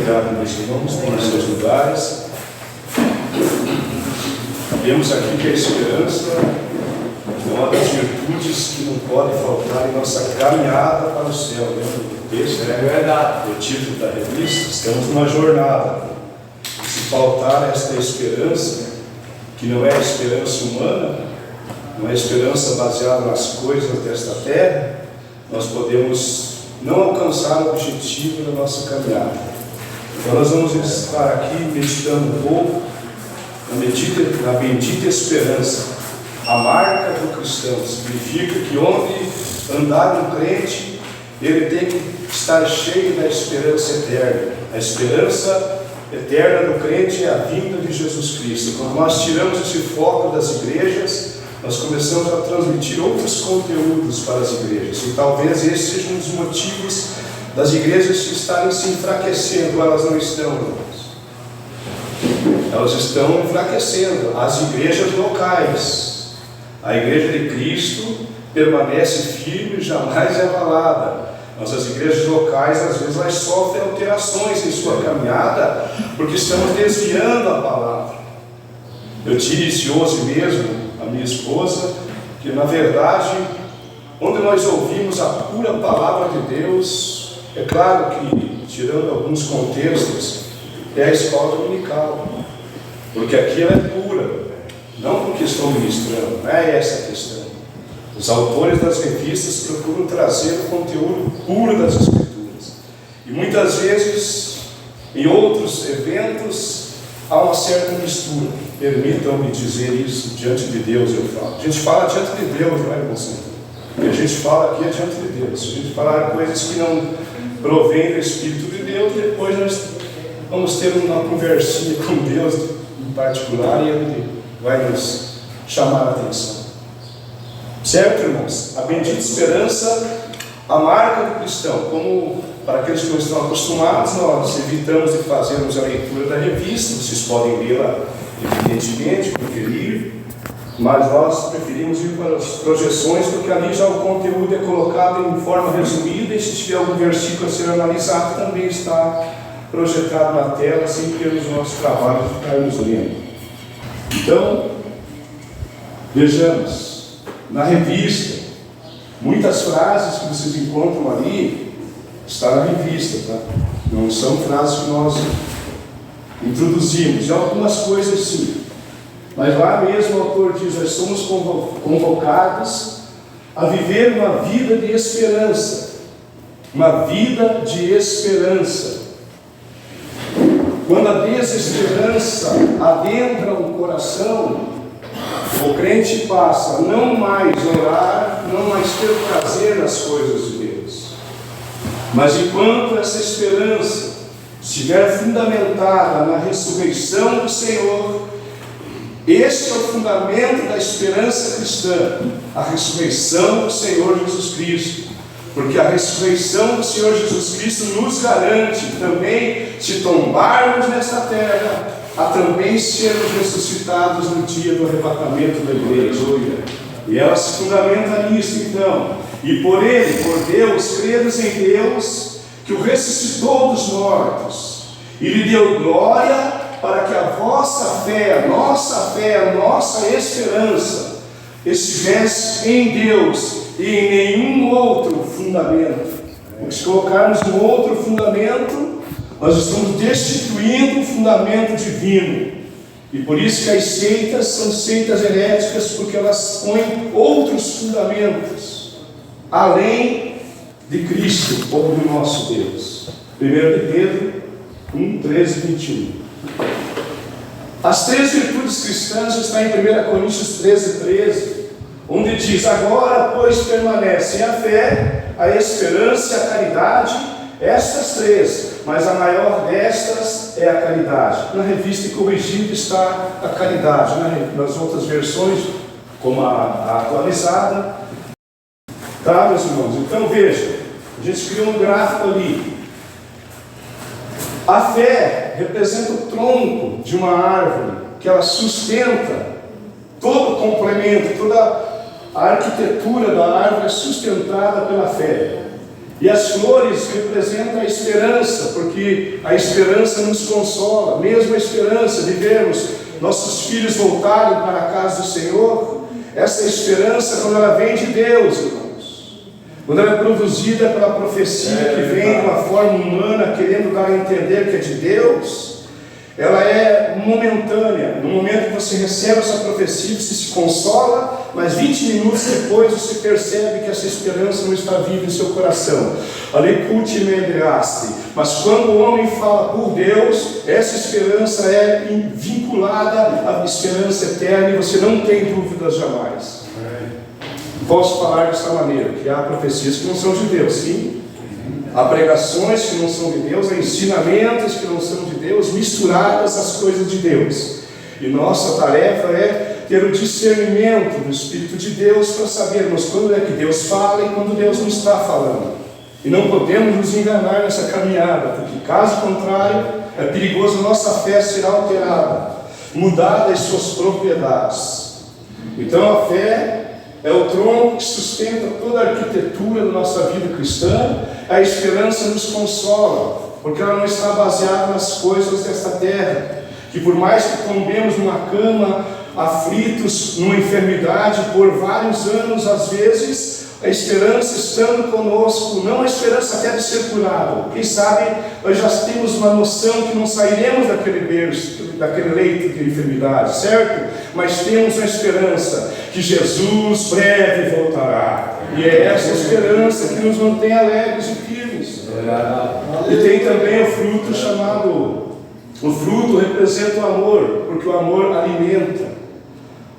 obrigado, meus irmãos, por seus lugares. Vemos aqui que a esperança é uma das virtudes que não pode faltar em nossa caminhada para o céu. Lembra do texto? É verdade. O título da revista: estamos numa jornada. Se faltar esta esperança, que não é a esperança humana, não é a esperança baseada nas coisas desta terra, nós podemos não alcançar o objetivo da nossa caminhada. Então nós vamos estar aqui meditando um pouco na bendita esperança, a marca do cristão. Significa que onde andar um crente, ele tem que estar cheio da esperança eterna. A esperança eterna do crente é a vinda de Jesus Cristo. Quando nós tiramos esse foco das igrejas, nós começamos a transmitir outros conteúdos para as igrejas. E talvez esse seja um dos motivos das igrejas estarem se enfraquecendo. Elas não estão, irmãos. Elas estão enfraquecendo. As igrejas locais. A igreja de Cristo permanece firme e jamais é abalada. Mas as igrejas locais, às vezes, elas sofrem alterações em sua caminhada, porque estamos desviando a palavra. Eu disse hoje mesmo a minha esposa que, na verdade, onde nós ouvimos a pura palavra de Deus, é claro que, tirando alguns contextos, é a escola dominical, porque aqui ela é pura, não porque estou ministrando, não é essa a questão. Os autores das revistas procuram trazer o conteúdo puro das Escrituras, e muitas vezes, em outros eventos, há uma certa mistura. Permitam-me dizer isso diante de Deus. Eu falo. A gente fala diante de Deus, não é, irmão Santo? O que a gente fala aqui é diante de Deus. Se a gente falar coisas que não provêm do Espírito de Deus, depois nós vamos ter uma conversinha com Deus em particular, e Ele vai nos chamar a atenção. Certo, irmãos? A bendita esperança, a marca do cristão. Como para aqueles que não estão acostumados, nós evitamos de fazermos a leitura da revista. Vocês podem lê-la, evidentemente, preferir, mas nós preferimos ir para as projeções, porque ali já o conteúdo é colocado em forma resumida, e se tiver algum versículo a ser analisado, também está projetado na tela, sem termos o nosso trabalho de ficarmos lendo. Então, vejamos, na revista, muitas frases que vocês encontram ali, está na revista, tá? Não são frases que nós introduzimos, e algumas coisas sim. Mas lá mesmo o autor diz: nós somos convocados a viver uma vida de esperança. Uma vida de esperança. Quando a desesperança adentra o coração, o crente passa a não mais orar, não mais ter prazer nas coisas de Deus. Mas enquanto essa esperança estiver fundamentada na ressurreição do Senhor, este é o fundamento da esperança cristã, a ressurreição do Senhor Jesus Cristo. Porque a ressurreição do Senhor Jesus Cristo nos garante também, se tombarmos nesta terra, a também sermos ressuscitados no dia do arrebatamento da igreja. E ela se fundamenta nisso, então. E por Ele, por Deus, credos em Deus, que o ressuscitou dos mortos, e lhe deu glória, para que a vossa fé, a nossa esperança, estivesse em Deus e em nenhum outro fundamento. Se colocarmos um outro fundamento, nós estamos destituindo o fundamento divino. E por isso que as seitas são seitas heréticas, porque elas põem outros fundamentos, além de Cristo, ou do nosso Deus. 1 de Pedro 1, 13 e 21. As três virtudes cristãs estão em 1 Coríntios 13, 13, onde diz: agora, pois, permanecem a fé, a esperança e a caridade, estas três, mas a maior destas é a caridade. Na revista corrigida está a caridade, nas outras versões, como a atualizada. Tá, meus irmãos? Então veja, a gente criou um gráfico ali. A fé representa o tronco de uma árvore, que ela sustenta todo o complemento, toda a arquitetura da árvore é sustentada pela fé. E as flores representam a esperança, porque a esperança nos consola. Mesmo a esperança de vermos nossos filhos voltarem para a casa do Senhor, essa esperança, quando ela vem de Deus, irmãos, quando ela é produzida pela profecia que vem de uma forma humana, querendo dar a entender que é de Deus, ela é momentânea. No momento que você recebe essa profecia, você se consola, mas 20 minutos depois você percebe que essa esperança não está viva em seu coração. Mas quando o homem fala por Deus, essa esperança é vinculada à esperança eterna e você não tem dúvidas jamais. Posso falar dessa maneira, que há profecias que não são de Deus, sim. Há pregações que não são de Deus, há ensinamentos que não são de Deus, misturadas às coisas de Deus. E nossa tarefa é ter o discernimento do Espírito de Deus para sabermos quando é que Deus fala e quando Deus não está falando. E não podemos nos enganar nessa caminhada, porque caso contrário, é perigoso a nossa fé ser alterada, mudada as suas propriedades. Então a fé é o tronco que sustenta toda a arquitetura da nossa vida cristã. A esperança nos consola, porque ela não está baseada nas coisas desta terra, que por mais que tombemos numa cama, aflitos, numa enfermidade por vários anos, às vezes, a esperança estando conosco, não a esperança até de ser curado. Quem sabe nós já temos uma noção que não sairemos daquele berço, daquele leito de enfermidade, certo? Mas temos a esperança que Jesus breve voltará. E é essa esperança que nos mantém alegres e firmes. E tem também o fruto chamado... O fruto representa o amor, porque o amor alimenta.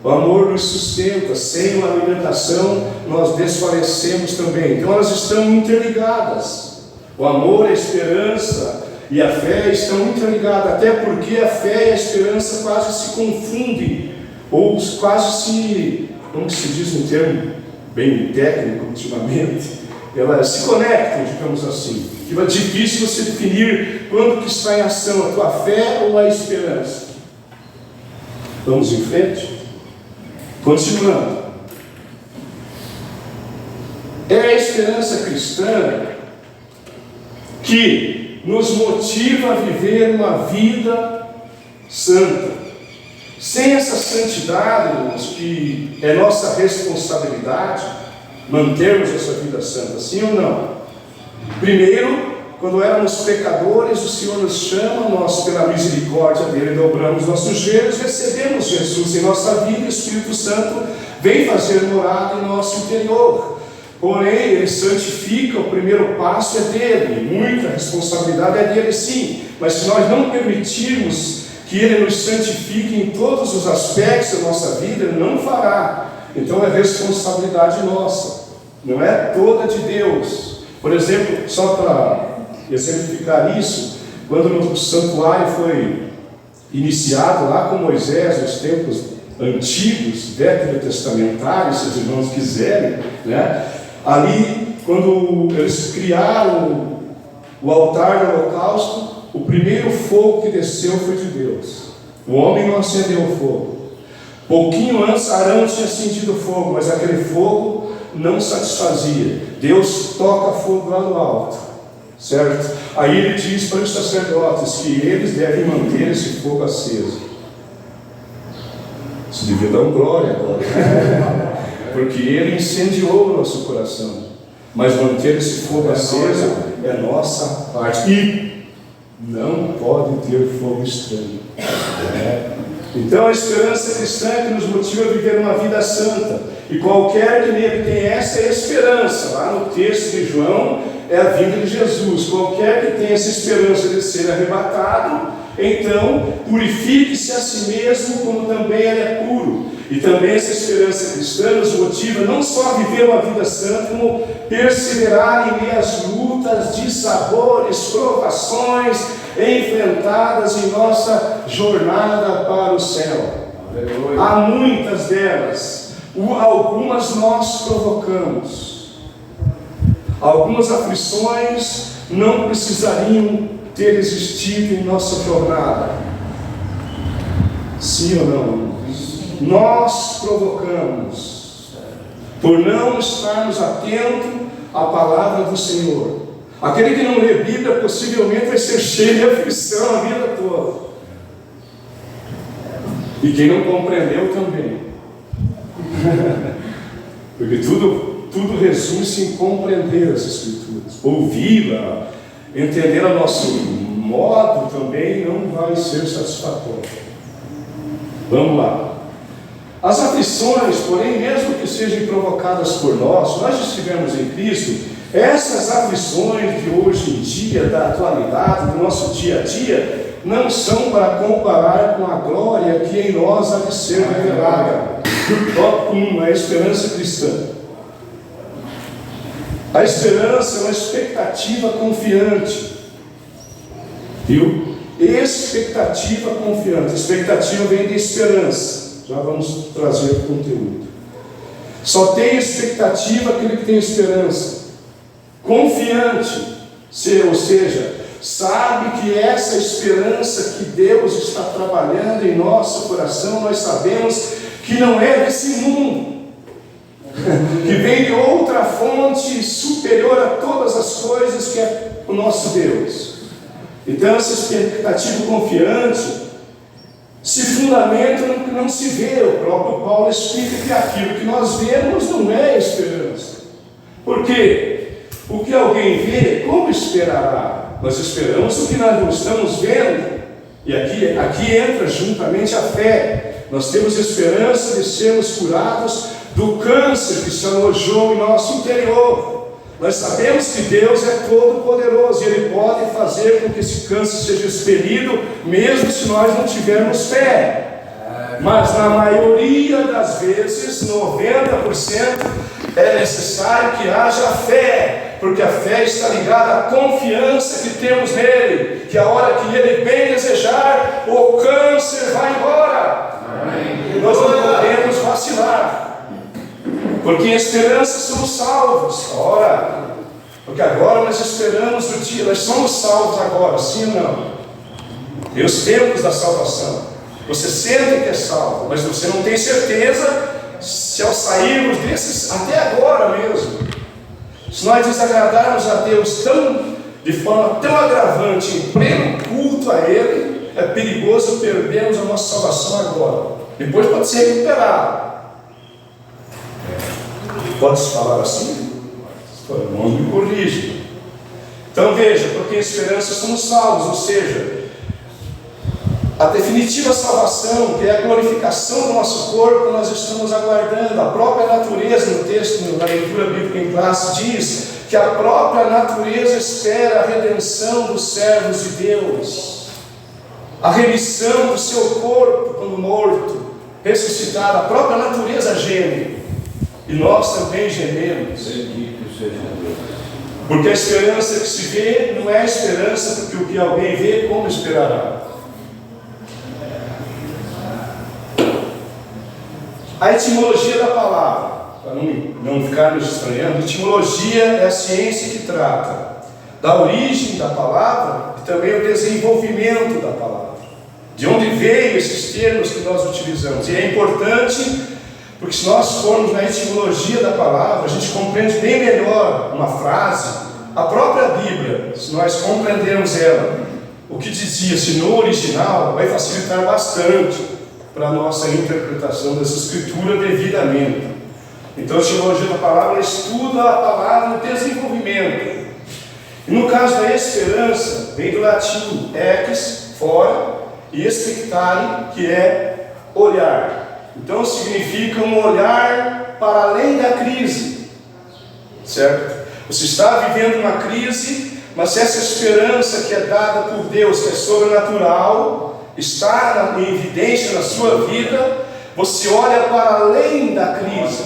O amor nos sustenta. Sem uma alimentação, nós desfalecemos também. Então elas estão interligadas. O amor, a esperança e a fé estão interligadas. Até porque a fé e a esperança quase se confundem. Ou quase se... Como se diz um termo bem técnico ultimamente? Elas se conectam, digamos assim. Fica difícil você definir quando que está em ação a tua fé ou a esperança. Vamos em frente? Continuando. É a esperança cristã que nos motiva a viver uma vida santa. Sem essa santidade, irmãos, que é nossa responsabilidade, mantermos essa vida santa, sim ou não? Primeiro, quando éramos pecadores, o Senhor nos chama, nós pela misericórdia dele dobramos nossos joelhos, recebemos Jesus em nossa vida, e o Espírito Santo vem fazer morada em nosso interior. Porém, ele santifica, o primeiro passo é dele, muita responsabilidade é dele sim, mas se nós não permitirmos que ele nos santifique em todos os aspectos da nossa vida, ele não fará. Então é responsabilidade nossa, não é toda de Deus. Por exemplo, só para exemplificar isso, quando o santuário foi iniciado lá com Moisés, nos tempos antigos, veterotestamentários, se os irmãos quiserem, né? Ali, quando eles criaram o altar do holocausto, o primeiro fogo que desceu foi de Deus. O homem não acendeu o fogo. Pouquinho antes, Arão tinha acendido o fogo, mas aquele fogo não satisfazia. Deus toca fogo lá no alto, certo? Aí ele diz para os sacerdotes que eles devem manter esse fogo aceso. Isso devia dar um glória agora, porque ele incendiou o nosso coração. Mas manter esse fogo aceso é nossa parte. E não pode ter fogo estranho. Então a esperança cristã é que nos motiva a viver uma vida santa. E qualquer que nele tem essa esperança, lá no texto de João, é a vinda de Jesus. Qualquer que tenha essa esperança de ser arrebatado, então purifique-se a si mesmo, como também ele é puro. E também essa esperança cristã nos motiva não só a viver uma vida santa, como perseverar em meio às lutas, dissabores, provações enfrentadas em nossa jornada para o céu. Aleluia. Há muitas delas, algumas nós provocamos. Algumas aflições não precisariam ter existido em nossa jornada. Sim ou não? Nós provocamos, por não estarmos atentos a palavra do Senhor. Aquele que não lê Bíblia possivelmente vai ser cheio de aflição a vida toda. E quem não compreendeu também. Porque tudo resume-se em compreender as Escrituras. Ouvi-la, entender a nosso modo também não vai ser satisfatório. Vamos lá. As aflições, porém, mesmo que sejam provocadas por nós estivemos em Cristo, essas aflições de hoje em dia, da atualidade, do nosso dia a dia, não são para comparar com a glória que em nós há de ser revelada. Tópico 1, a esperança cristã. A esperança é uma expectativa confiante. Viu? Expectativa confiante. Expectativa vem de esperança. Já vamos trazer o conteúdo. Só tem expectativa aquele que tem esperança. Confiante, ou seja, sabe que essa esperança que Deus está trabalhando em nosso coração, nós sabemos que não é desse mundo, que vem de outra fonte superior a todas as coisas, que é o nosso Deus. Então essa expectativa confiante se fundamenta no que não se vê. O próprio Paulo explica que aquilo que nós vemos não é esperança. Por quê? O que alguém vê, como esperará? Nós esperamos o que nós não estamos vendo. E aqui entra juntamente a fé. Nós temos esperança de sermos curados do câncer que se alojou em nosso interior. Nós sabemos que Deus é todo poderoso e Ele pode fazer com que esse câncer seja expelido, mesmo se nós não tivermos fé. Mas na maioria das vezes, 90%, é necessário que haja fé, porque a fé está ligada à confiança que temos nele, que a hora que Ele bem desejar, o câncer vai embora. Amém. Nós não podemos vacilar. Porque em esperança somos salvos. Ora, porque agora nós esperamos o dia, nós somos salvos agora, sim ou não? Tem os tempos da salvação. Você sente que é salvo, mas você não tem certeza se ao sairmos desses, até agora mesmo, se nós desagradarmos a Deus de forma tão agravante, em pleno culto a Ele, é perigoso perdermos a nossa salvação agora. Depois pode ser recuperado. Pode-se falar assim? O irmão me corrige. Então veja, porque em esperança somos salvos, ou seja, a definitiva salvação, que é a glorificação do nosso corpo, nós estamos aguardando. A própria natureza, no texto, na leitura bíblica em classe, diz que a própria natureza espera a redenção dos servos de Deus, a remissão do seu corpo quando morto, ressuscitado. A própria natureza geme. E nós também gememos. Porque a esperança que se vê não é a esperança, porque o que alguém vê, como esperará? A etimologia da palavra, para não ficarmos estranhando, a etimologia é a ciência que trata da origem da palavra e também o desenvolvimento da palavra. De onde veio esses termos que nós utilizamos. E é importante, porque se nós formos na etimologia da palavra, a gente compreende bem melhor uma frase. A própria Bíblia, se nós compreendermos ela, o que dizia-se no original, vai facilitar bastante para a nossa interpretação dessa escritura devidamente. Então a etimologia da palavra estuda a palavra no desenvolvimento. E no caso da esperança, vem do latim ex, fora, e expectare, que é olhar. Então significa um olhar para além da crise, certo? Você está vivendo uma crise, mas essa esperança que é dada por Deus, que é sobrenatural, está em evidência na sua vida. Você olha para além da crise.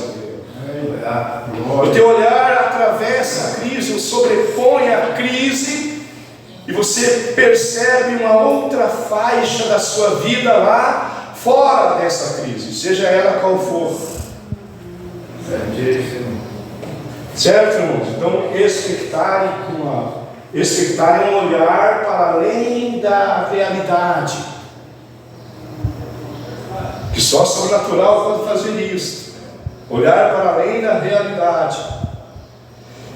O teu olhar atravessa a crise, ou sobrepõe a crise, e você percebe uma outra faixa da sua vida lá fora dessa crise, seja ela qual for. Certo, irmãos? Então, expectar é um olhar para além da realidade, que só sobrenatural pode fazer isso. Olhar para além da realidade.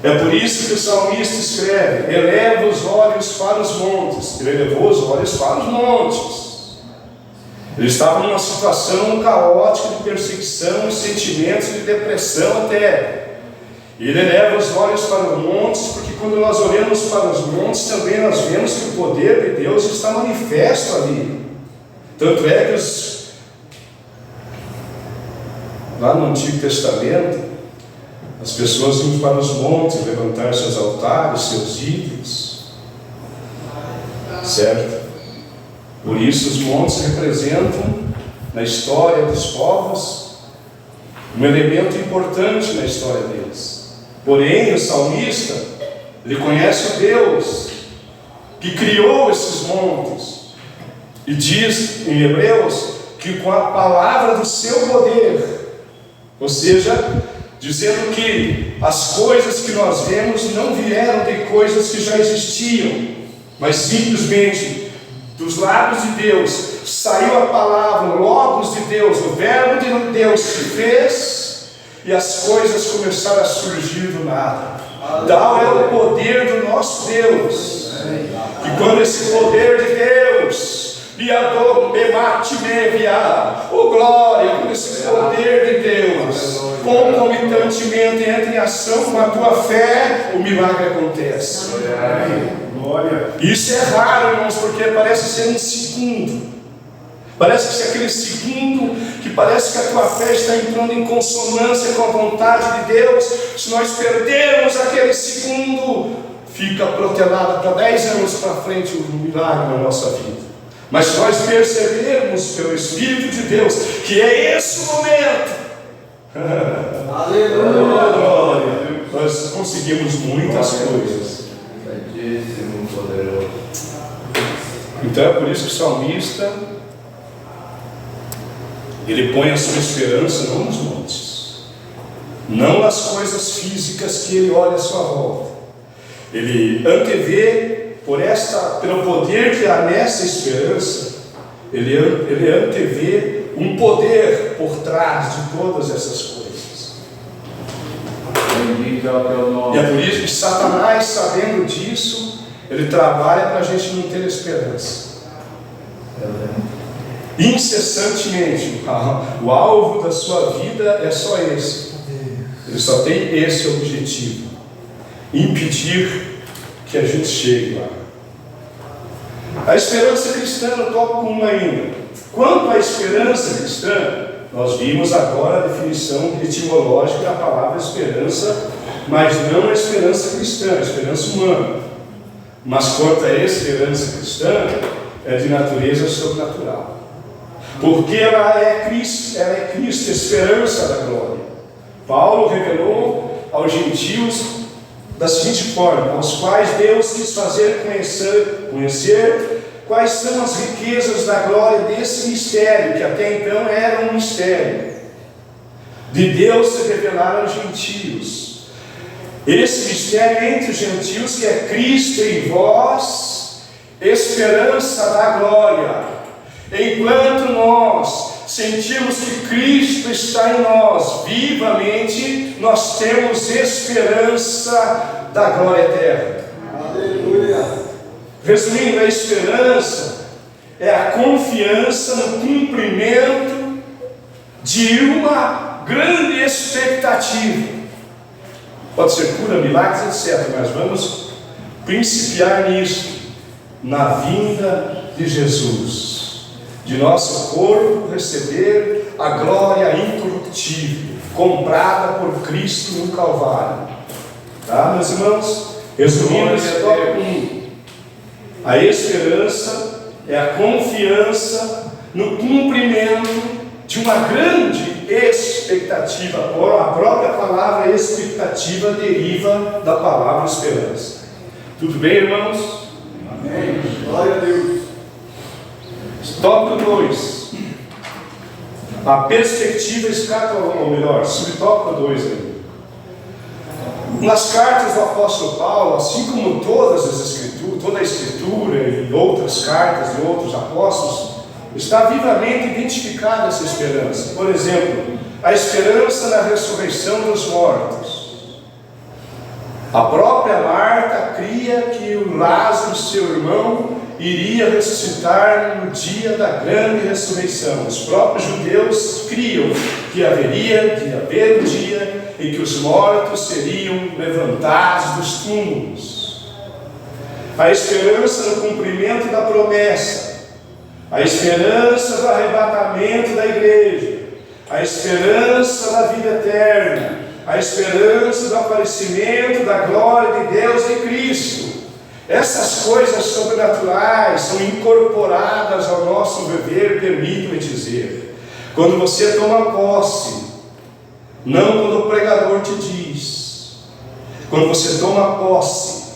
É por isso que o salmista escreve: eleva os olhos para os montes. Ele elevou os olhos para os montes. Ele estava numa situação caótica de perseguição e sentimentos de depressão até. Ele eleva os olhos para os montes, porque quando nós olhamos para os montes, também nós vemos que o poder de Deus está manifesto ali. Tanto é que lá no Antigo Testamento, as pessoas iam para os montes levantar seus altares, seus ídolos, certo? Por isso os montes representam, na história dos povos, um elemento importante na história deles. Porém, o salmista, ele conhece o Deus que criou esses montes, e diz em Hebreus que com a palavra do seu poder, ou seja, dizendo que as coisas que nós vemos não vieram de coisas que já existiam, mas simplesmente dos lábios de Deus saiu a palavra, o Logos de Deus, o Verbo de Deus se fez, e as coisas começaram a surgir do nada. Tal é o poder do nosso Deus. E quando esse poder de Deus, o glória, quando esse poder de Deus concomitantemente entra em ação com a tua fé, o milagre acontece. Isso é raro, irmãos, porque parece ser um segundo. Parece ser aquele segundo que parece que a tua fé está entrando em consonância com a vontade de Deus. Se nós perdermos aquele segundo, fica protelado para 10 anos para frente o milagre na nossa vida. Mas se nós percebermos pelo Espírito de Deus que é esse o momento, aleluia, nós conseguimos muitas coisas. Então é por isso que o salmista, ele põe a sua esperança não nos montes, não nas coisas físicas que ele olha à sua volta. Ele antevê, pelo poder que há nessa esperança, ele antevê um poder por trás de todas essas coisas. E é por isso que Satanás, sabendo disso, ele trabalha para a gente não ter esperança. Incessantemente, o alvo da sua vida é só esse. Ele só tem esse objetivo: impedir que a gente chegue lá. A esperança cristã, eu toco com uma ainda. Quanto à esperança cristã, nós vimos agora a definição etimológica da palavra esperança, mas não a esperança cristã, a esperança humana. Mas quanto à esperança cristã, é de natureza sobrenatural. Porque ela é Cristo, a esperança da glória. Paulo revelou aos gentios da seguinte forma: aos quais Deus quis fazer conhecer quais são as riquezas da glória desse mistério, que até então era um mistério, de Deus se revelar aos gentios. Esse mistério entre os gentios, que é Cristo em vós, esperança da glória. Enquanto nós sentimos que Cristo está em nós vivamente, nós temos esperança da glória eterna. Aleluia. Resumindo, a esperança é a confiança no cumprimento de uma grande expectativa. Pode ser cura, milagres, etc. Mas vamos principiar nisso, na vinda de Jesus, de nosso corpo receber a glória incorruptível, comprada por Cristo no Calvário. Tá, meus irmãos? Resumindo esse tópico 1, a esperança é a confiança no cumprimento de uma grande expectativa. A própria palavra expectativa deriva da palavra esperança. Tudo bem, irmãos? Amém. Glória a Deus. Tópico 2, a perspectiva escatológica, ou melhor, subtópico 2 aí. Nas cartas do apóstolo Paulo, assim como toda a escritura e outras cartas de outros apóstolos, está vivamente identificada essa esperança. Por exemplo, a esperança na ressurreição dos mortos. A própria Marta cria que o Lázaro, seu irmão, iria ressuscitar no dia da grande ressurreição. Os próprios judeus criam que haveria de haver um dia em que os mortos seriam levantados dos túmulos. A esperança no cumprimento da promessa, a esperança do arrebatamento da igreja, a esperança da vida eterna, a esperança do aparecimento da glória de Deus em Cristo. Essas coisas sobrenaturais são incorporadas ao nosso viver, permite-me dizer. Quando você toma posse, não quando o pregador te diz, quando você toma posse,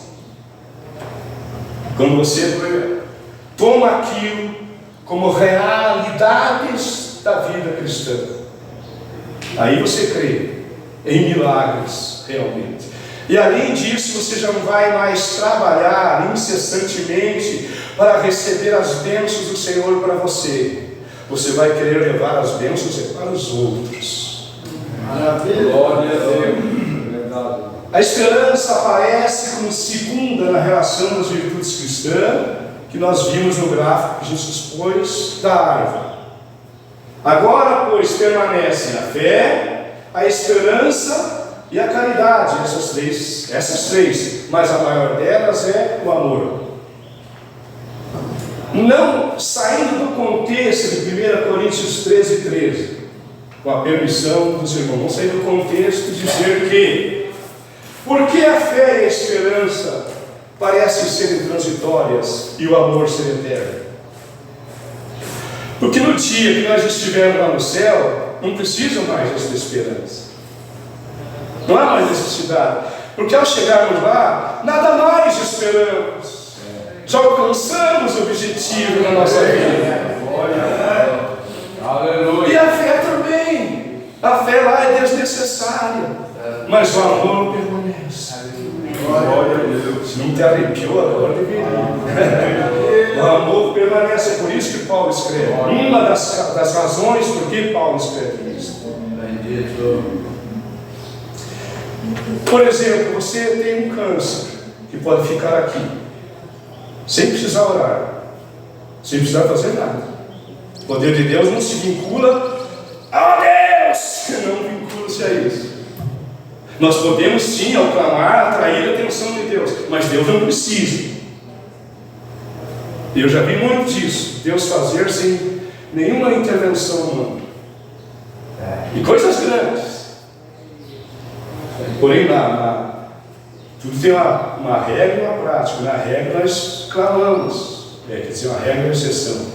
quando você toma aquilo como realidades da vida cristã, aí você crê em milagres realmente. E além disso, você já não vai mais trabalhar incessantemente para receber as bênçãos do Senhor para você. Você vai querer levar as bênçãos para os outros. Maravilha! Glória a Deus! A esperança aparece como segunda na relação das virtudes cristãs, que nós vimos no gráfico que Jesus pôs da árvore. Agora, pois, permanecem a fé, a esperança e a caridade, essas três, mas a maior delas é o amor. Não saindo do contexto de 1 Coríntios 13, com a permissão dos irmãos, vamos sair do contexto e dizer que, porque a fé e a esperança parecem serem transitórias e o amor ser eterno? Porque no dia que nós estivermos lá no céu, não precisa mais dessa esperança. Não há mais necessidade, porque ao chegarmos lá, nada mais esperamos. Já alcançamos o objetivo na nossa vida. Aleluia. E a fé também. A fé lá é desnecessária, mas o amor permanece. Glória a Deus. Se não te arrepiou agora, deveria. O amor permanece, é por isso que Paulo escreve. Uma das razões por que Paulo escreve isso. Por exemplo, você tem um câncer que pode ficar aqui, sem precisar orar, sem precisar fazer nada. O poder de Deus não se vincula a Deus, não vincula-se a isso. Nós podemos sim, ao clamar, atrair a atenção de Deus, mas Deus não precisa. Eu já vi muito disso, Deus fazer sem nenhuma intervenção humana. E coisas grandes. Porém, tudo tem uma regra e uma prática. Na regra nós clamamos, quer dizer, uma regra e uma exceção.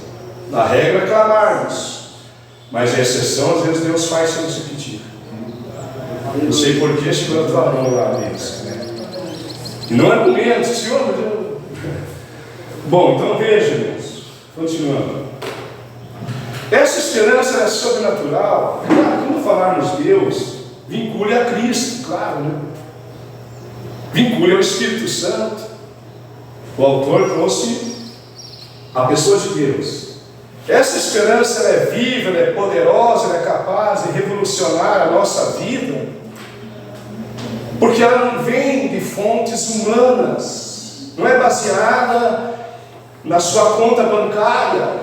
Na regra é clamarmos, mas a exceção às vezes Deus faz sem você pedir. Não sei porquê, chegou a tua mão lá mesmo, né? E não é argumento, Senhor, mas eu... Bom, então veja, irmãos, continuando. Essa esperança é sobrenatural. Claro, quando falarmos Deus, vincule a Cristo, claro, né? Vincule ao Espírito Santo. O autor trouxe a pessoa de Deus. Essa esperança ela é viva, ela é poderosa, ela é capaz de revolucionar a nossa vida, porque ela não vem de fontes humanas, não é baseada na sua conta bancária,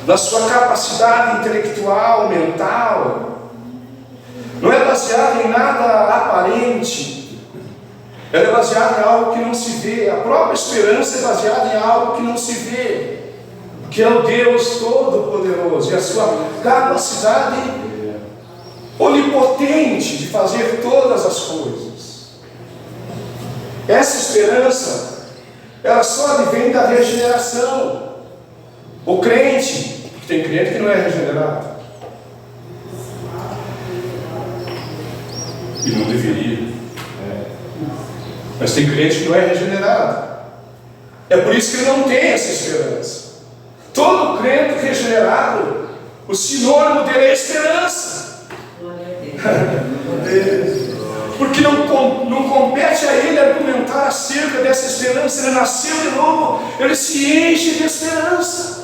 na sua capacidade intelectual, mental, não é baseada em nada aparente, ela é baseada em algo que não se vê. A própria esperança é baseada em algo que não se vê, que é o Deus Todo-Poderoso e a sua capacidade onipotente de fazer todas as coisas. Essa esperança, ela só advém da regeneração. O crente, tem crente que não é regenerado, e não deveria, mas tem crente que não é regenerado. É por isso que ele não tem essa esperança. Todo crente regenerado, o sinônimo dele é esperança. Porque não compete a ele argumentar acerca dessa esperança. Ele nasceu de novo, ele se enche de esperança.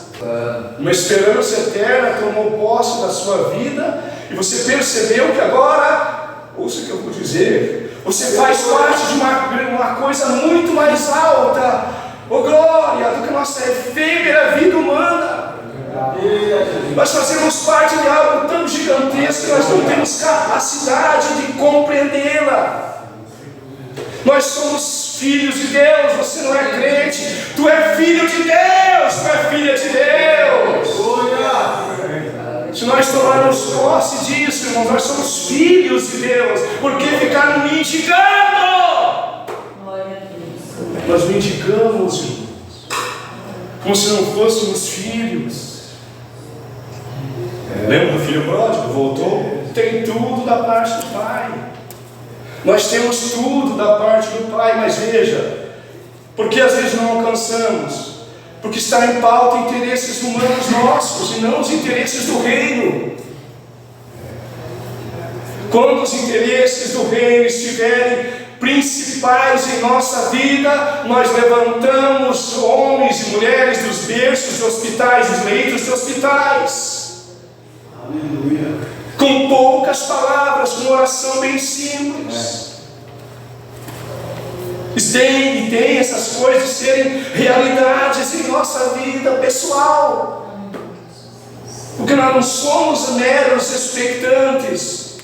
Uma esperança eterna tomou posse da sua vida, e você percebeu que agora, ouça o que eu vou dizer, Você faz parte de uma coisa muito mais alta, oh glória, do que nossa efêmera vida humana. Nós fazemos parte de algo tão gigantesco que nós não temos capacidade de compreendê-la. Nós somos filhos de Deus. Você não é crente, tu é filho de Deus, tu é filha de Deus. Se nós tomarmos posse disso, irmãos, nós somos filhos de Deus. Por que ficar mendigando? Nós mendigamos, irmãos, como se não fôssemos filhos. Lembra do filho pródigo? Voltou? Tem tudo da parte do Pai. Nós temos tudo da parte do Pai, mas veja, porque às vezes não alcançamos? Porque está em pauta interesses humanos nossos e não os interesses do reino. Quando os interesses do reino estiverem principais em nossa vida, nós levantamos homens e mulheres dos berços de hospitais, dos leitos de hospitais. Aleluia. Com poucas palavras, com oração bem simples. E tem essas coisas serem realidades em nossa vida pessoal. Porque nós não somos meros expectantes.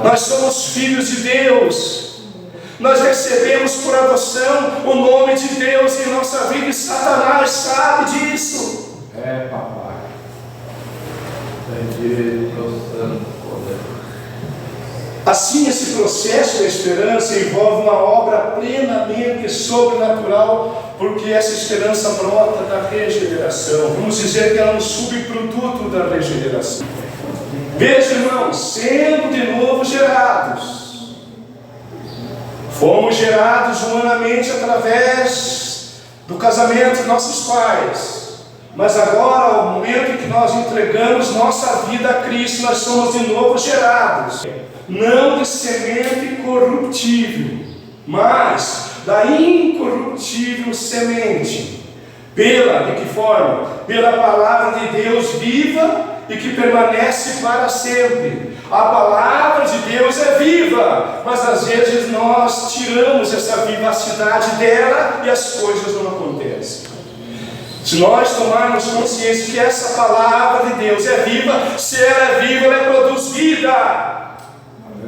Nós somos filhos de Deus. Nós recebemos por adoção o nome de Deus em nossa vida e Satanás sabe disso. Papai. Assim, esse processo da esperança envolve uma obra plenamente sobrenatural, porque essa esperança brota da regeneração. Vamos dizer que ela é um subproduto da regeneração. Veja, irmãos, sendo de novo gerados, fomos gerados humanamente através do casamento de nossos pais. Mas agora, ao momento em que nós entregamos nossa vida a Cristo, nós somos de novo gerados, não de semente corruptível, mas da incorruptível semente. De que forma? Pela palavra de Deus viva e que permanece para sempre. A palavra de Deus é viva, mas às vezes nós tiramos essa vivacidade dela e as coisas não acontecem. Se nós tomarmos consciência que essa palavra de Deus é viva, se ela é viva, ela produz vida.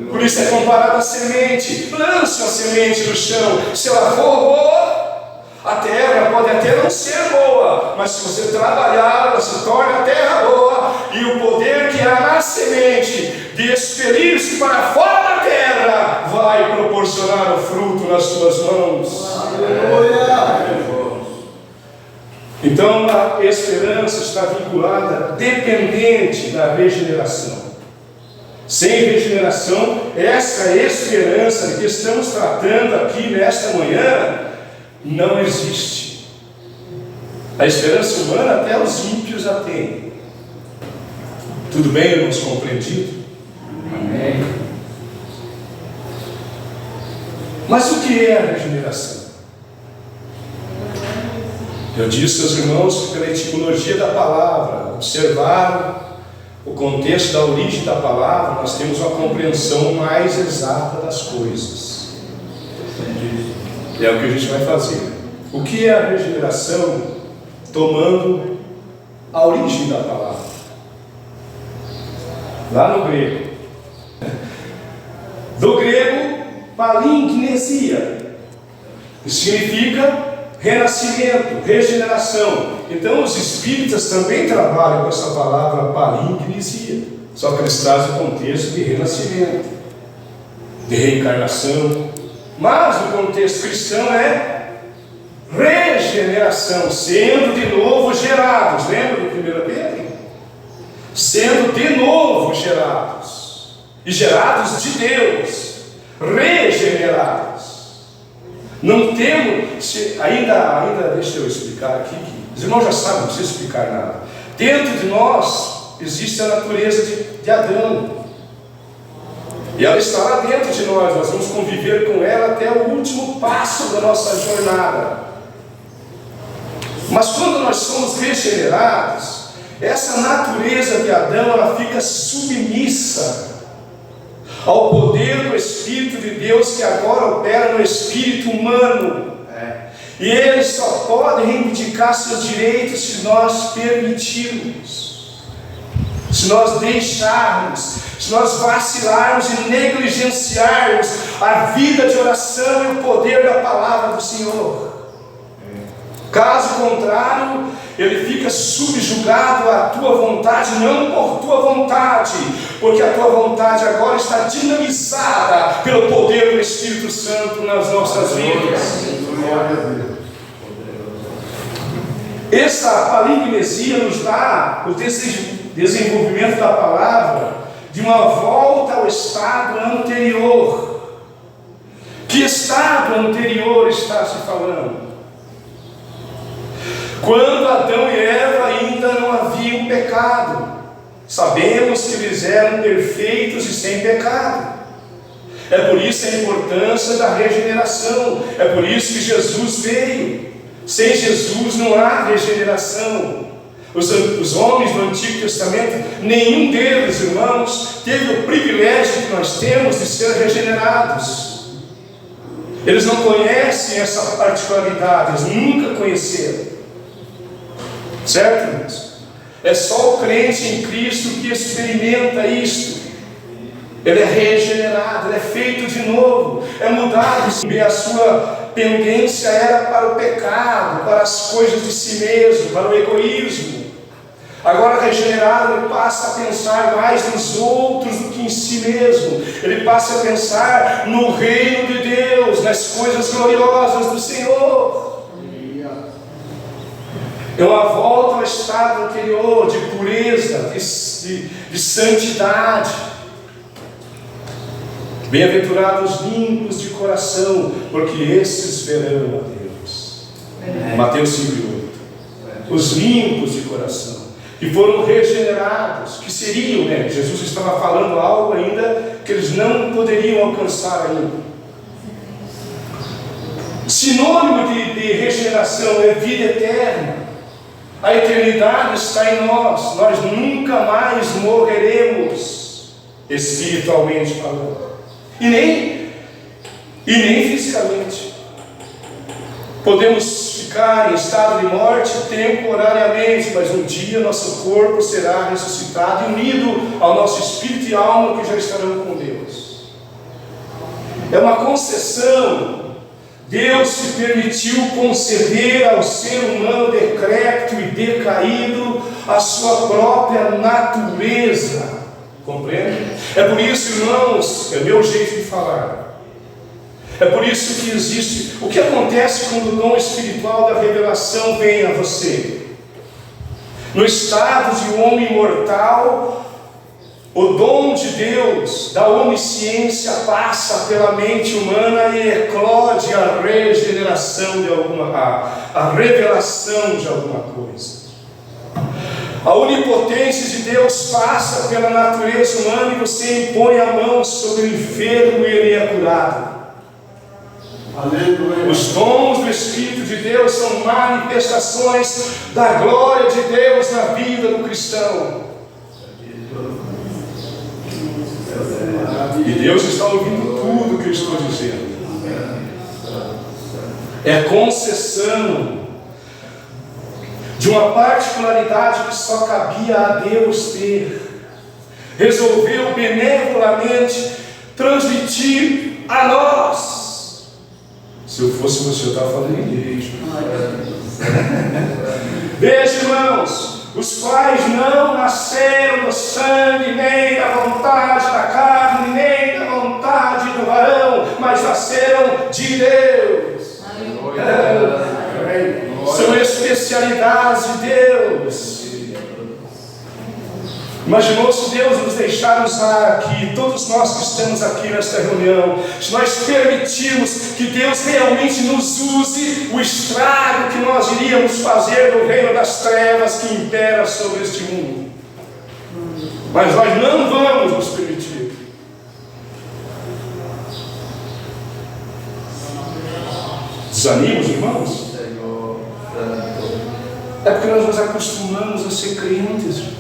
Por isso é comparada à semente. Lance a semente no chão. Se ela for boa, a terra pode até não ser boa, mas se você trabalhar, ela se torna a terra boa. E o poder que há na semente de expelir-se para fora da terra vai proporcionar o fruto nas suas mãos. Aleluia! Então a esperança está vinculada, dependente da regeneração. Sem regeneração, essa esperança de que estamos tratando aqui nesta manhã não existe. A esperança humana até os ímpios a têm. Tudo bem, irmãos, compreendido? Amém. Mas o que é a regeneração? Eu disse aos irmãos que pela etimologia da palavra, observar o contexto da origem da palavra, nós temos uma compreensão mais exata das coisas. E é o que a gente vai fazer. O que é a regeneração? Tomando a origem da palavra. Lá no grego. Do grego, palingenesia, que significa renascimento, regeneração. Então os espíritas também trabalham com essa palavra palingenesia, só que eles trazem o contexto de renascimento, de reencarnação. Mas no contexto cristão é regeneração, sendo de novo gerados. Lembra do 1 Pedro? Sendo de novo gerados, e gerados de Deus, regenerados. Não temos, ainda deixa eu explicar aqui, que os irmãos já sabem, não preciso explicar nada. Dentro de nós existe a natureza de Adão, e ela está lá dentro de nós. Nós vamos conviver com ela até o último passo da nossa jornada. Mas quando nós somos regenerados, essa natureza de Adão, ela fica submissa ao poder do Espírito de Deus que agora opera no espírito humano. E eles só podem reivindicar seus direitos se nós permitirmos, se nós deixarmos, se nós vacilarmos e negligenciarmos a vida de oração e o poder da palavra do Senhor. Caso contrário, ele fica subjugado à tua vontade, não por tua vontade, porque a tua vontade agora está dinamizada pelo poder do Espírito Santo nas nossas vidas. Essa palingenesia nos dá o desenvolvimento da palavra de uma volta ao estado anterior. Que estado anterior está se falando? Quando Adão e Eva ainda não haviam pecado. Sabemos que eles eram perfeitos e sem pecado. É por isso a importância da regeneração. É por isso que Jesus veio. Sem Jesus não há regeneração. Os homens do Antigo Testamento, nenhum deles, irmãos, teve o privilégio que nós temos de ser regenerados. Eles não conhecem essa particularidade, eles nunca conheceram. Certo, irmãos? É só o crente em Cristo que experimenta isto. Ele é regenerado, ele é feito de novo, é mudado. E a sua pendência era para o pecado, para as coisas de si mesmo, para o egoísmo. Agora regenerado, ele passa a pensar mais nos outros do que em si mesmo. Ele passa a pensar no reino de Deus, nas coisas gloriosas do Senhor. É uma volta ao estado anterior de pureza, de santidade. Bem-aventurados limpos de coração, porque esses verão a Deus. Mateus 5:8. Os limpos de coração, que foram regenerados, que seriam, Jesus estava falando algo ainda que eles não poderiam alcançar ainda. Sinônimo de regeneração é vida eterna. A eternidade está em nós. Nós nunca mais morreremos, espiritualmente falando, e nem fisicamente. Podemos ficar em estado de morte temporariamente, mas um dia nosso corpo será ressuscitado e unido ao nosso espírito e alma, que já estarão com Deus. É uma concessão. Deus se permitiu conceder ao ser humano decrépito e decaído a sua própria natureza. Compreende? É por isso, irmãos, é o meu jeito de falar. É por isso que existe. O que acontece quando o dom espiritual da revelação vem a você? No estado de um homem mortal, o dom de Deus, da onisciência, passa pela mente humana e eclode a regeneração de a revelação de alguma coisa. A onipotência de Deus passa pela natureza humana e você impõe a mão sobre o enfermo e ele é curado. Aleluia. Os dons do Espírito de Deus são manifestações da glória de Deus na vida do cristão. E Deus está ouvindo tudo que eu estou dizendo. É concessão de uma particularidade que só cabia a Deus ter. Resolveu benevolamente transmitir a nós. Se eu fosse você, eu estava falando em igreja. Veja, irmãos, os quais não nasceram do sangue, nem da vontade da carne, nem da vontade do varão, mas nasceram de Deus. São especialidades de Deus. Imaginou se Deus nos deixar usar aqui, todos nós que estamos aqui nesta reunião, se nós permitirmos que Deus realmente nos use, o estrago que nós iríamos fazer no reino das trevas que impera sobre este mundo. Mas nós não vamos nos permitir. Desanimos, irmãos? É porque nós nos acostumamos a ser crentes.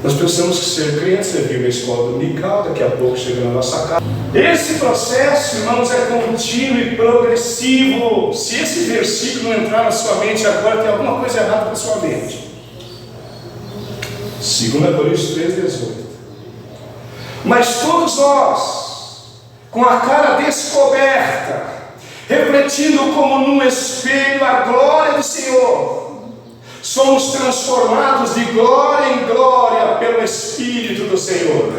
Nós precisamos ser crentes, vir na escola dominical, daqui a pouco chega na nossa casa. Esse processo, irmãos, é contínuo e progressivo. Se esse versículo não entrar na sua mente agora, tem alguma coisa errada com a sua mente. 2 Coríntios 3,18. Mas todos nós, com a cara descoberta, refletindo como num espelho a glória do Senhor, somos transformados de glória em glória pelo Espírito do Senhor.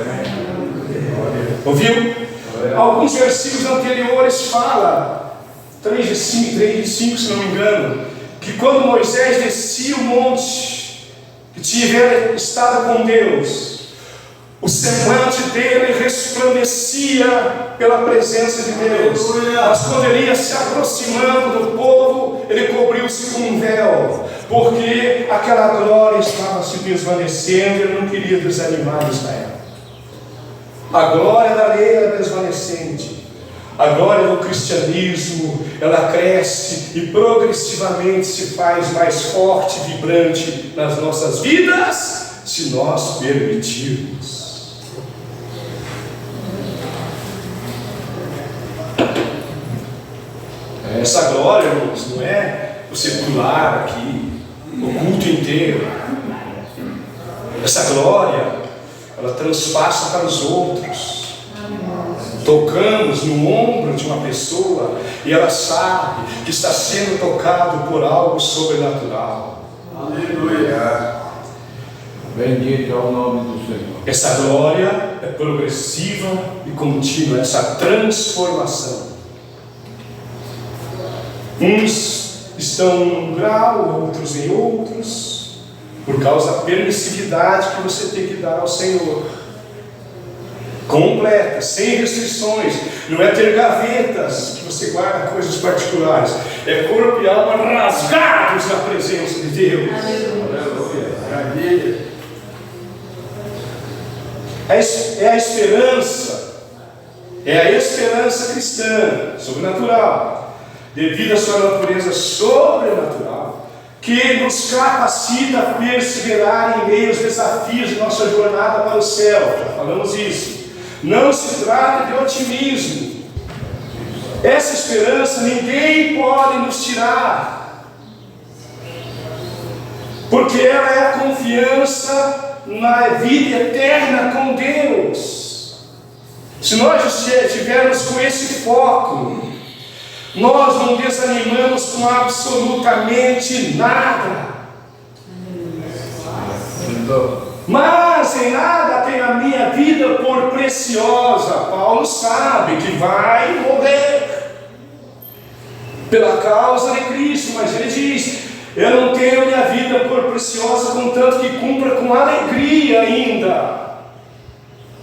Ouviu? Alguns versículos anteriores falam, 3:5, se não me engano, que quando Moisés descia o monte, que tiver estado com Deus, o semblante dele resplandecia pela presença de Deus. Mas quando ele ia se aproximando do povo, ele cobriu-se com um véu, porque aquela glória estava se desvanecendo e ele não queria desanimar Israel. A glória da lei era desvanecente. A glória do cristianismo, ela cresce e progressivamente se faz mais forte e vibrante nas nossas vidas, se nós permitirmos. Essa glória, irmãos, não é você pular aqui o culto inteiro. Essa glória, ela transpassa para os outros. Tocamos no ombro de uma pessoa e ela sabe que está sendo tocado por algo sobrenatural. Aleluia. Bendito é o nome do Senhor. Essa glória é progressiva e contínua, essa transformação. Uns estão em um grau, outros em outros, por causa da permissividade que você tem que dar ao Senhor. Completa, sem restrições. Não é ter gavetas que você guarda coisas particulares. É corpo e alma rasgados na presença de Deus. Maravilha. É a esperança. É a esperança cristã, sobrenatural, devido à sua natureza sobrenatural, que nos capacita a perseverar em meio aos desafios de nossa jornada para o céu. Já falamos isso. Não se trata de otimismo. Essa esperança ninguém pode nos tirar, porque ela é a confiança na vida eterna com Deus. Se nós estivermos com esse foco, nós não desanimamos com absolutamente nada. Mas em nada tem a minha vida por preciosa. Paulo sabe que vai morrer pela causa de Cristo, mas ele diz: eu não tenho a minha vida por preciosa, contanto que cumpra com alegria ainda.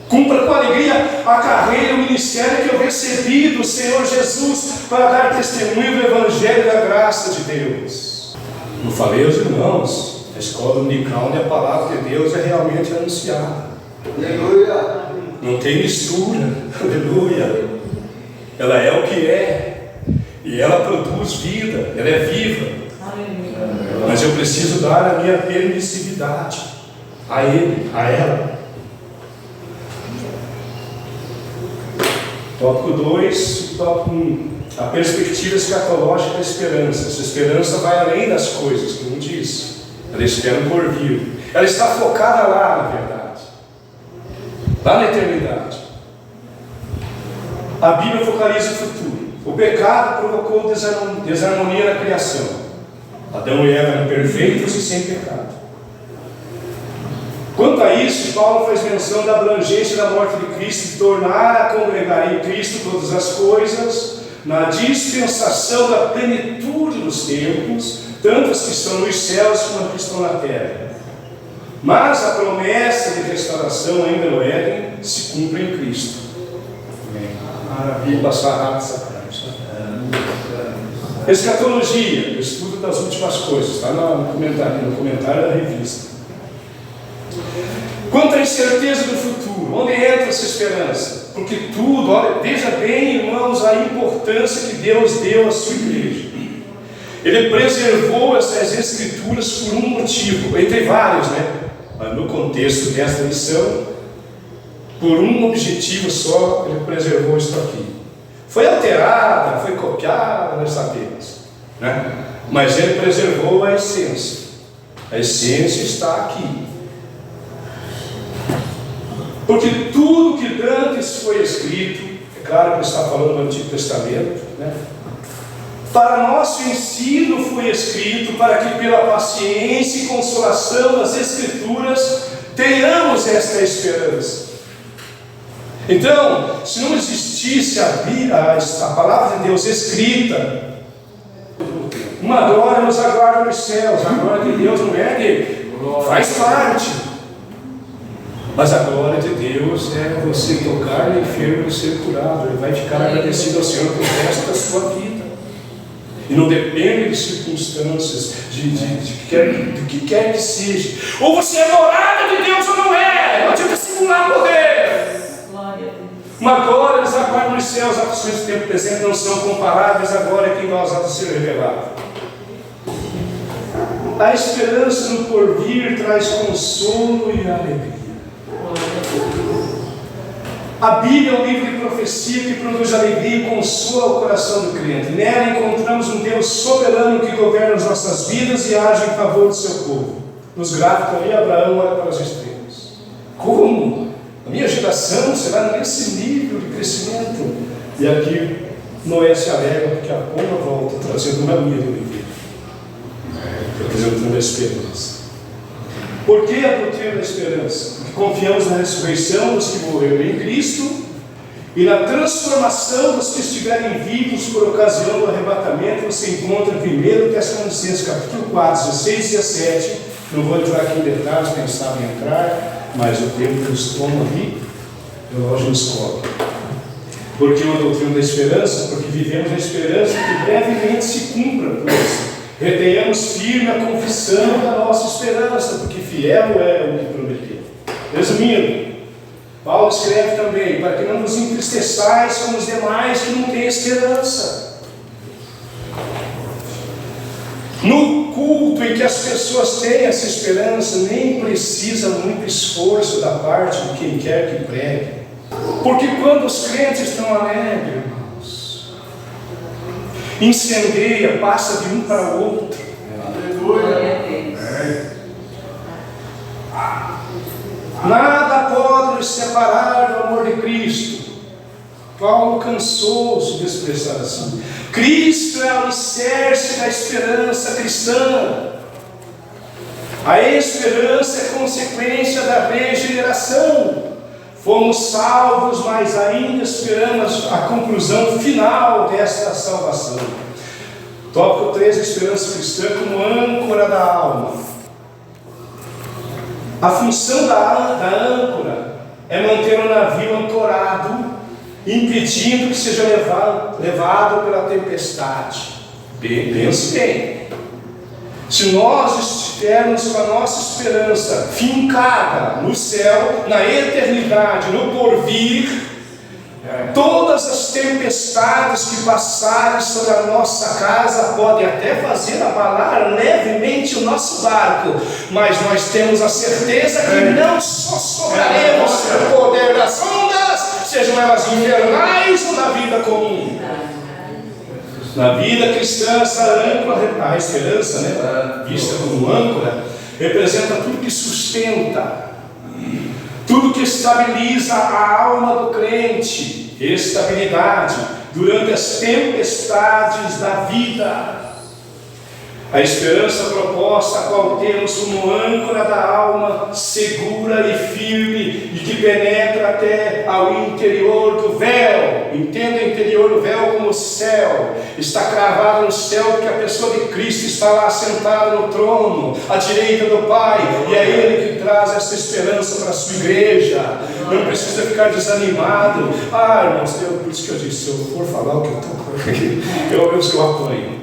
Cumpra com alegria a carreira e o ministério que eu recebi do Senhor Jesus para dar testemunho do Evangelho da graça de Deus. Eu falei aos irmãos, a escola dominical onde a palavra de Deus é realmente anunciada. Aleluia. Não tem mistura. Aleluia. Ela é o que é. E ela produz vida. Ela é viva. Aleluia. Mas eu preciso dar a minha permissividade a ele, a ela. Tópico 2, tópico 1. A perspectiva escatológica da esperança. Essa esperança vai além das coisas, como diz. Ela espera um porvir. Ela está focada lá, na verdade. Lá na eternidade. A Bíblia focaliza o futuro. O pecado provocou desarmonia na criação. Adão e Eva eram perfeitos e sem pecado. Quanto a isso, Paulo faz menção da abrangência da morte de Cristo, de tornar a congregar em Cristo todas as coisas, na dispensação da plenitude dos tempos, tanto as que estão nos céus como as que estão na terra. Mas a promessa de restauração ainda no Éden se cumpre em Cristo. Amém. Vou passar rápido essa parte. Escatologia, o estudo das últimas coisas, está no comentário da revista. Quanto à incerteza do futuro, onde entra essa esperança? Porque tudo, olha, veja bem, irmãos, a importância que Deus deu à sua igreja. Ele preservou essas escrituras por um motivo, entre vários, né? Mas no contexto desta lição, por um objetivo só, ele preservou isso aqui. Foi alterada, foi copiada, nós sabemos, né? Mas ele preservou a essência. A essência está aqui. Porque tudo que antes foi escrito, é claro que ele está falando do Antigo Testamento, né? Para nosso ensino foi escrito, para que pela paciência e consolação das Escrituras tenhamos esta esperança. Então, se não existisse a palavra de Deus escrita, uma glória nos aguarda nos céus. A glória de Deus não é dele, faz parte. Mas a glória de Deus é você tocar no enfermo e ser curado. Ele vai ficar agradecido ao Senhor pelo resto da sua vida. E não depende de circunstâncias, do que quer que seja. Ou você é morada de Deus ou não é. Não adianta simular poder. Uma glória nos aguarda nos céus. As aflições do tempo presente não são comparáveis à glória que em nós há de ser revelada. A esperança no porvir traz consolo e alegria. A Bíblia é um livro de profecia que produz alegria e consola o coração do crente. Nela encontramos um Deus soberano que governa as nossas vidas e age em favor do seu povo. Nos gráficos ali, Abraão olha para as estrelas. Como? A minha geração será nesse nível de crescimento. E aqui Noé se alegra porque a pomba volta trazendo uma linha de oliveira, representando a esperança. Por que a doutrina da esperança? Porque confiamos na ressurreição dos que morreram em Cristo e na transformação dos que estiverem vivos por ocasião do arrebatamento. Você encontra em 1 Tessalonicenses capítulo 4, 16 e 17. Não vou entrar aqui em detalhes, quem sabe entrar, mas o tempo nos toma ali, o relógio nos cobra. Por que uma doutrina da esperança? Porque vivemos a esperança que brevemente se cumpra, pois retenhamos firme a confissão da nossa esperança, porque fiel é o que prometeu. Resumindo, Paulo escreve também, para que não nos entristeçais como os demais que não têm esperança. No culto em que as pessoas têm essa esperança, nem precisa muito esforço da parte de quem quer que pregue. Porque quando os crentes estão alegres, irmãos, incendeia, passa de um para o outro. Nada pode nos separar do amor de Cristo. Paulo cansou-se de expressar assim. Cristo é o alicerce da esperança cristã. A esperança é consequência da regeneração. Fomos salvos, mas ainda esperamos a conclusão final desta salvação. Tópico 3, a esperança cristã como âncora da alma. A função da âncora é manter o navio ancorado, impedindo que seja levado pela tempestade. Pense bem. Se nós estivermos com a nossa esperança fincada no céu, na eternidade, no porvir, todas as tempestades que passarem sobre a nossa casa podem até fazer abalar levemente o nosso barco, mas nós temos a certeza que não só sobraremos pelo poder das ondas, sejam elas infernais ou na vida comum. Na vida cristã, essa âncora, a esperança, né, vista como âncora, representa tudo que sustenta, tudo que estabiliza a alma do crente, estabilidade durante as tempestades da vida. A esperança proposta, a qual temos como âncora da alma, segura e firme, e que penetra até ao interior do véu. Entenda o interior do véu como o céu. Está cravado no céu porque a pessoa de Cristo está lá sentada no trono, à direita do Pai, e é Ele que traz essa esperança para a sua igreja. Não precisa ficar desanimado. Irmãos, por isso que eu disse, se eu for falar o que eu estou aqui, eu apanho.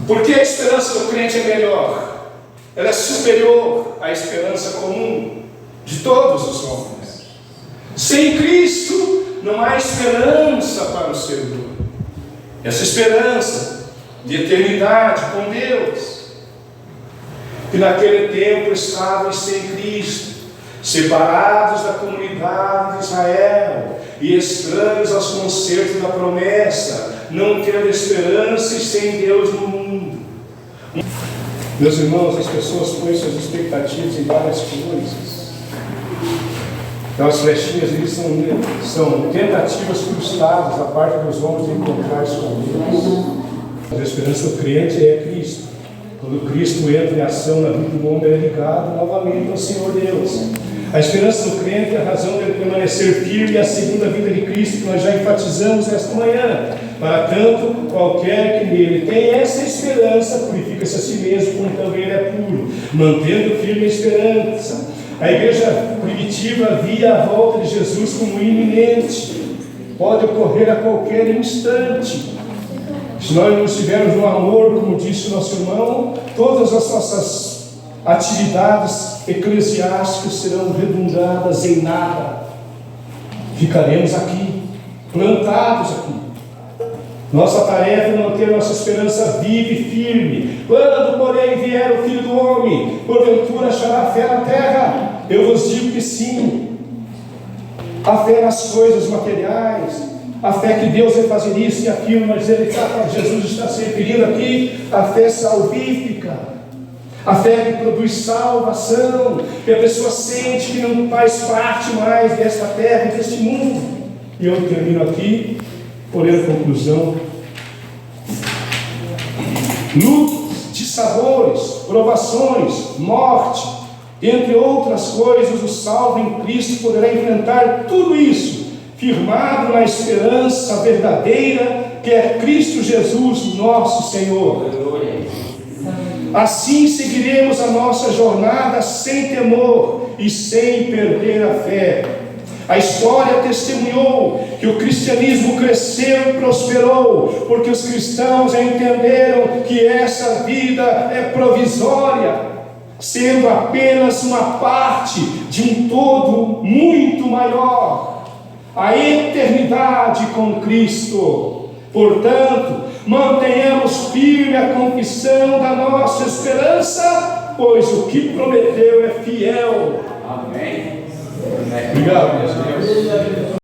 Porque a esperança do crente é melhor, ela é superior à esperança comum de todos os homens. Sem Cristo não há esperança para o ser humano. Essa esperança de eternidade com Deus. que naquele tempo estavam sem Cristo, separados da comunidade de Israel e estranhos aos concertos da promessa, não tendo esperança e sem Deus no mundo. Meus irmãos, as pessoas põem suas expectativas em várias coisas. Então as flechinhas eles são tentativas frustradas da parte dos homens de encontrar-se com Deus. A esperança do crente é Cristo. Quando Cristo entra em ação na vida do homem, ele é ligado novamente ao Senhor Deus. A esperança do crente é a razão de ele permanecer firme e a segunda vinda de Cristo, que nós já enfatizamos esta manhã. Para tanto, qualquer que nele tem essa esperança, purifica-se a si mesmo, como também ele é puro, mantendo firme a esperança. A igreja primitiva via a volta de Jesus como iminente, pode ocorrer a qualquer instante. Se nós não estivermos no amor, como disse o nosso irmão, todas as nossas atividades eclesiásticas serão redundadas em nada. Ficaremos aqui, plantados aqui. Nossa tarefa é manter nossa esperança viva e firme. Quando, porém, vier o Filho do Homem, porventura achará fé na terra? Eu vos digo que sim. A fé nas coisas materiais, a fé que Deus vai fazer isso e aquilo, mas Jesus está se referindo aqui à fé salvífica. A fé que produz salvação, que a pessoa sente que não faz parte mais desta terra e deste mundo. E eu termino aqui, porém a conclusão. Lutas, dissabores, provações, morte, entre outras coisas, o salvo em Cristo poderá enfrentar tudo isso, firmado na esperança verdadeira, que é Cristo Jesus, nosso Senhor. Assim seguiremos a nossa jornada sem temor e sem perder a fé. A história testemunhou que o cristianismo cresceu e prosperou, porque os cristãos entenderam que essa vida é provisória, sendo apenas uma parte de um todo muito maior, a eternidade com Cristo. Portanto, mantenhamos firme a confissão da nossa esperança, pois o que prometeu é fiel. Amém. Obrigado, meus Deus.